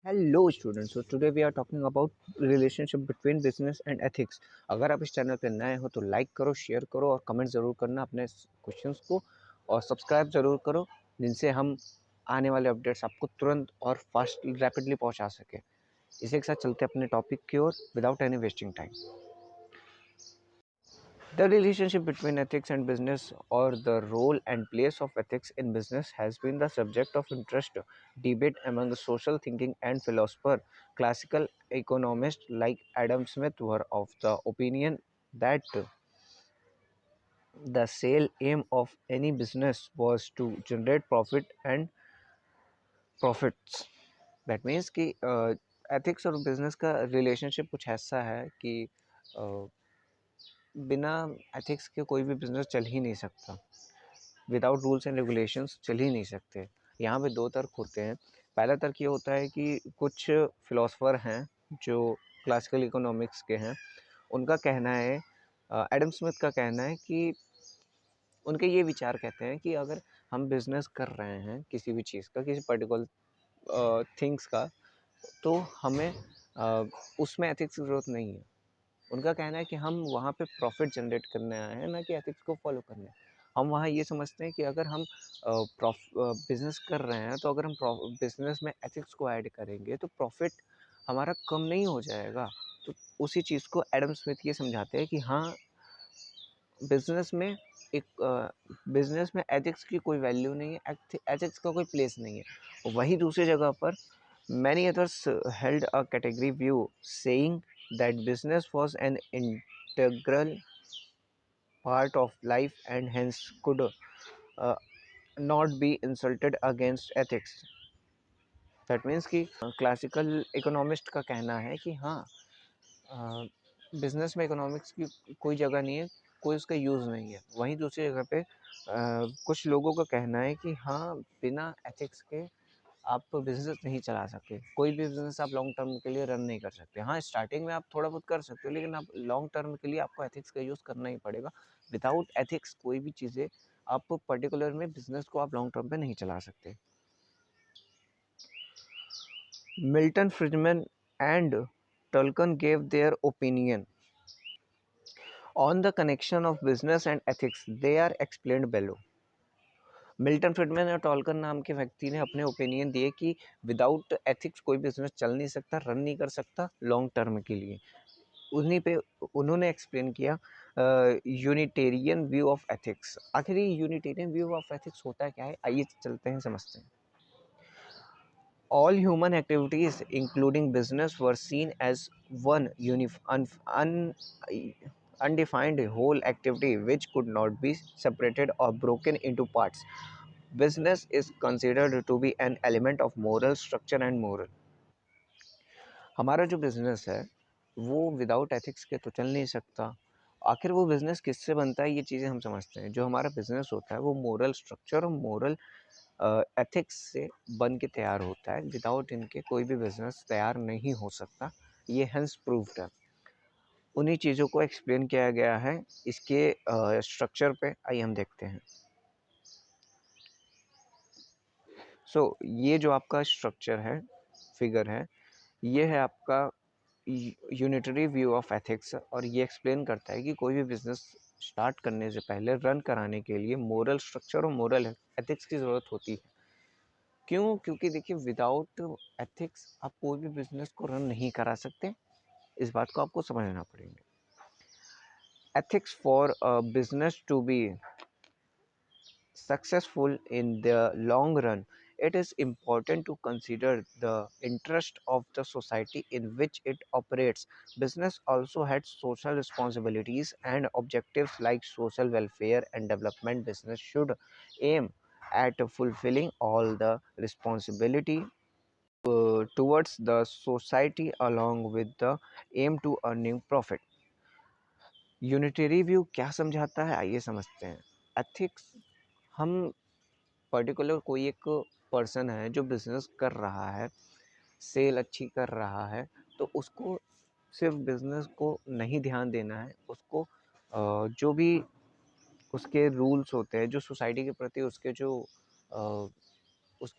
Hello students, so today we are talking about relationship between business and ethics। अगर आप इस channel पे नए हो तो लाइक करो, शेयर करो और कमेंट ज़रूर करना अपने क्वेश्चंस को, और सब्सक्राइब ज़रूर करो जिनसे हम आने वाले अपडेट्स आपको तुरंत और फास्ट रैपिडली पहुंचा सके। इसी के साथ चलते अपने टॉपिक की ओर without any wasting time. The relationship between ethics and business, or the role and place of ethics in business, has been the subject of interest debate among social thinking and philosophers. Classical economists like Adam Smith were of the opinion that the sole aim of any business was to generate profit and profits. That means कि ethics और business का relationship कुछ ऐसा है कि बिना ethics के कोई भी बिजनेस चल ही नहीं सकता। विदाउट रूल्स एंड रेगुलेशंस चल ही नहीं सकते। यहाँ पे दो तर्क होते हैं। पहला तर्क ये होता है कि कुछ फिलोसोफर हैं जो क्लासिकल इकोनॉमिक्स के हैं, उनका कहना है, एडम स्मिथ का कहना है कि उनके ये विचार कहते हैं कि अगर हम बिजनेस कर रहे हैं किसी भी चीज़ का, किसी पर्टिकुलर थिंग्स का, तो हमें उसमें एथिक्स की ज़रूरत नहीं है। उनका कहना है कि हम वहाँ पे प्रॉफिट जनरेट करने आए हैं, ना कि एथिक्स को फॉलो करने। हम वहाँ ये समझते हैं कि अगर हम बिजनेस कर रहे हैं तो अगर हम बिजनेस में एथिक्स को ऐड करेंगे तो प्रॉफिट हमारा कम नहीं हो जाएगा। तो उसी चीज़ को एडम स्मिथ ये समझाते हैं कि हाँ, बिजनेस में बिजनेस में एथिक्स की कोई वैल्यू नहीं है, एथिक्स का कोई प्लेस नहीं है। वहीं दूसरी जगह पर many others held a category view, saying that business was an integral part of life and hence could uh, not be insulted against ethics. That means कि क्लासिकल इकोनॉमिस्ट का कहना है कि हाँ, बिजनेस में इकोनॉमिक्स की कोई जगह नहीं है, कोई उसका यूज़ नहीं है। वहीं दूसरी जगह पे कुछ लोगों का कहना है कि हाँ, बिना एथिक्स के आप बिजनेस नहीं चला सकते। कोई भी बिजनेस आप लॉन्ग टर्म के लिए रन नहीं कर सकते। हाँ, स्टार्टिंग में आप थोड़ा बहुत कर सकते हो, लेकिन आप लॉन्ग टर्म के लिए आपको एथिक्स का यूज़ करना ही पड़ेगा। विदाउट एथिक्स कोई भी चीज़ें आप पर्टिकुलर में बिजनेस को आप लॉन्ग टर्म पे नहीं चला सकते। Milton Friedman and Tolkien gave their opinion on the connection of business and ethics. They are explained below. Milton Friedman और टॉलकन नाम के व्यक्ति ने अपने ओपिनियन दिए कि विदाउट एथिक्स कोई बिजनेस चल नहीं सकता, रन नहीं कर सकता लॉन्ग टर्म के लिए। उन्हीं पे उन्होंने एक्सप्लेन किया यूनिटेरियन व्यू ऑफ एथिक्स। आखिर ये यूनिटेरियन व्यू ऑफ एथिक्स होता है क्या है, आइए चलते हैं समझते हैं। All human activities, including business, were seen as one undefined whole activity which could not be separated or broken into parts. Business is considered to be an element of moral structure and moral. हमारा जो business है वो without ethics के तो चल नहीं सकता। आखिर वो बिजनेस किससे बनता है, ये चीज़ें हम समझते हैं। जो हमारा बिजनेस होता है वो मोरल स्ट्रक्चर और मोरल एथिक्स से बन के तैयार होता है। विदाउट इनके कोई भी बिजनेस तैयार नहीं हो सकता। ये हेंस प्रूव्ड है। उन्हीं चीज़ों को एक्सप्लेन किया गया है इसके स्ट्रक्चर पे। आइए हम देखते हैं। ये जो आपका स्ट्रक्चर है, फिगर है, ये है आपका यूनिटरी व्यू ऑफ एथिक्स, और ये एक्सप्लेन करता है कि कोई भी बिजनेस स्टार्ट करने से पहले, रन कराने के लिए मोरल स्ट्रक्चर और मोरल एथिक्स की ज़रूरत होती है। क्यों? क्योंकि देखिए, विदाउट एथिक्स आप कोई भी बिजनेस को रन नहीं करा सकते। इस बात को आपको समझना पड़ेगा। Ethics for a business to be successful in the long run, it is important to consider the interest of the society in which it operates. Business also has social responsibilities and objectives like social welfare and development. Business should aim at fulfilling all the responsibility towards the society along with the aim to earning profit. Unitary view क्या समझाता है, आइए समझते हैं। Ethics, हम particular कोई एक person है जो बिज़नेस कर रहा है, सेल अच्छी कर रहा है, तो उसको सिर्फ बिज़नेस को नहीं ध्यान देना है। उसको जो भी उसके रूल्स होते हैं, जो सोसाइटी के प्रति उसके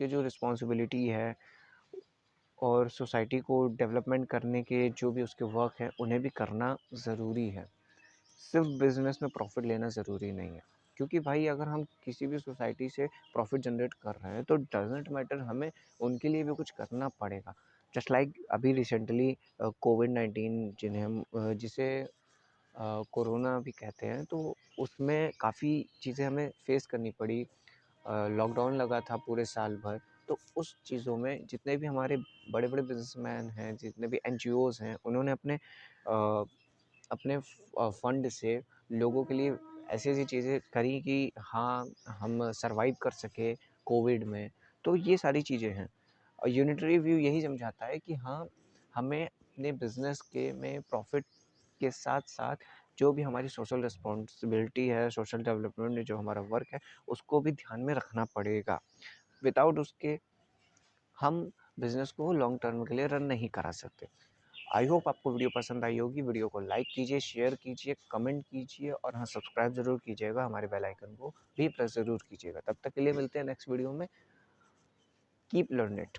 जो रिस्पॉन्सिबिलिटी है, और सोसाइटी को डेवलपमेंट करने के जो भी उसके वर्क हैं उन्हें भी करना ज़रूरी है। सिर्फ बिज़नेस में प्रॉफ़िट लेना ज़रूरी नहीं है, क्योंकि भाई अगर हम किसी भी सोसाइटी से प्रॉफ़िट जनरेट कर रहे हैं तो डज़न्ट मैटर, हमें उनके लिए भी कुछ करना पड़ेगा। जस्ट लाइक अभी रिसेंटली कोविड-19 जिन्हें हम जिसे कोरोना भी कहते हैं, तो उसमें काफ़ी चीज़ें हमें फ़ेस करनी पड़ी। लॉकडाउन लगा था पूरे साल भर, तो उस चीज़ों में जितने भी हमारे बड़े-बड़े बिज़नेसमैन हैं, जितने भी एनजीओज़ हैं, उन्होंने अपने फंड से लोगों के लिए ऐसी-ऐसी चीज़ें करी कि हाँ, हम सर्वाइव कर सकें कोविड में। तो ये सारी चीज़ें हैं और यूनिटरी व्यू यही समझाता है कि हाँ, हमें अपने बिज़नेस के में प्रॉफ़िट के साथ-साथ जो भी हमारी सोशल रिस्पॉन्सिबिलिटी है, सोशल डेवलपमेंट में जो हमारा वर्क है, उसको भी ध्यान में रखना पड़ेगा। विदाउट उसके हम बिज़नेस को लॉन्ग टर्म के लिए रन नहीं करा सकते। आई होप आपको वीडियो पसंद आई होगी। वीडियो को लाइक कीजिए, शेयर कीजिए, कमेंट कीजिए और हाँ, सब्सक्राइब ज़रूर कीजिएगा। हमारे बेल आइकन को भी प्रेस ज़रूर कीजिएगा। तब तक के लिए मिलते हैं नेक्स्ट वीडियो में। Keep learn it.